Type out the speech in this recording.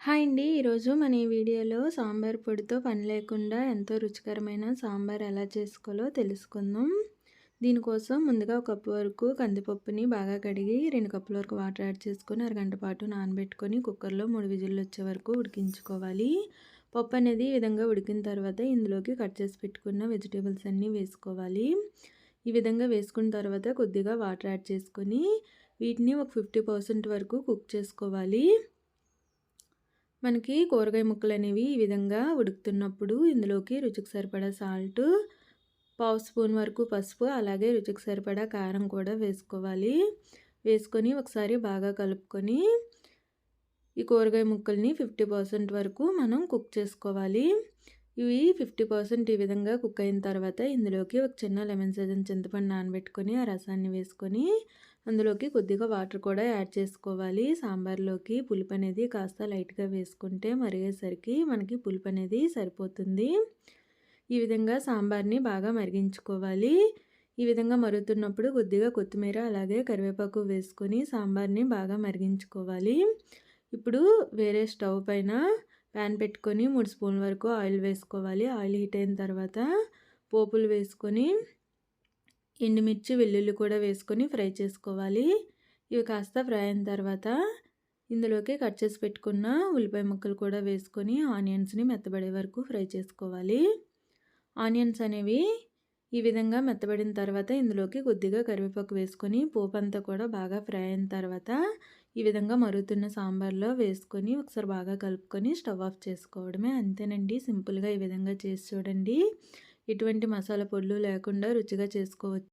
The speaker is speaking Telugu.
హాయ్ అండి. ఈరోజు మన ఈ వీడియోలో సాంబార్ పొడితో పని లేకుండా ఎంతో రుచికరమైన సాంబార్ ఎలా చేసుకోవాలో తెలుసుకుందాం. దీనికోసం ముందుగా ఒక కప్పు వరకు కందిపప్పుని బాగా కడిగి 2 కప్పుల వరకు వాటర్ యాడ్ చేసుకొని అరగంట పాటు నానబెట్టుకొని కుక్కర్లో 3 విజిల్లు వచ్చే వరకు ఉడికించుకోవాలి. పప్పు అనేది ఈ విధంగా ఉడికిన తర్వాత ఇందులోకి కట్ చేసి పెట్టుకున్న వెజిటేబుల్స్ అన్నీ వేసుకోవాలి. ఈ విధంగా వేసుకున్న తర్వాత కొద్దిగా వాటర్ యాడ్ చేసుకొని వీటిని ఒక 50% వరకు కుక్ చేసుకోవాలి. మనకి కూరగాయ ముక్కలు అనేవి ఈ విధంగా ఉడుకుతున్నప్పుడు ఇందులోకి రుచికి సరిపడా సాల్ట్, పావు స్పూన్ వరకు పసుపు, అలాగే రుచికి సరిపడా కారం కూడా వేసుకోవాలి. వేసుకొని ఒకసారి బాగా కలుపుకొని ఈ కూరగాయ ముక్కల్ని 50% వరకు మనం కుక్ చేసుకోవాలి. ఇవి 50% ఈ విధంగా కుక్ అయిన తర్వాత ఇందులోకి ఒక చిన్న లెమన్ సైజన్ చింతపండు నానబెట్టుకొని ఆ రసాన్ని వేసుకొని అందులోకి కొద్దిగా వాటర్ కూడా యాడ్ చేసుకోవాలి. సాంబార్లోకి పులుపు అనేది కాస్త లైట్గా వేసుకుంటే మరిగేసరికి మనకి పులుపు అనేది సరిపోతుంది. ఈ విధంగా సాంబార్ని బాగా మరిగించుకోవాలి. ఈ విధంగా మరుగుతున్నప్పుడు కొద్దిగా కొత్తిమీర అలాగే కరివేపాకు వేసుకొని సాంబార్ని బాగా మరిగించుకోవాలి. ఇప్పుడు వేరే స్టవ్ పైన ప్యాన్ పెట్టుకొని 3 స్పూన్ల వరకు ఆయిల్ వేసుకోవాలి. ఆయిల్ హీట్ అయిన తర్వాత పోపులు వేసుకొని ఎండుమిర్చి, వెల్లుల్లి కూడా వేసుకొని ఫ్రై చేసుకోవాలి. ఇవి కాస్త ఫ్రై అయిన తర్వాత ఇందులోకి కట్ చేసి పెట్టుకున్న ఉల్లిపాయ ముక్కలు కూడా వేసుకొని ఆనియన్స్ని మెత్తబడే వరకు ఫ్రై చేసుకోవాలి. ఆనియన్స్ అనేవి ఈ విధంగా మెత్తబడిన తర్వాత ఇందులోకి కొద్దిగా కరివేపాకు వేసుకొని పోపు అంతా కూడా బాగా ఫ్రై అయిన తర్వాత ఈ విధంగా మరుగుతున్న సాంబార్లో వేసుకొని ఒకసారి బాగా కలుపుకొని స్టవ్ ఆఫ్ చేసుకోవడమే. అంతేనండి, సింపుల్గా ఈ విధంగా చేసి చూడండి. ఎటువంటి మసాలా పొడులు లేకుండా రుచిగా చేసుకోవచ్చు.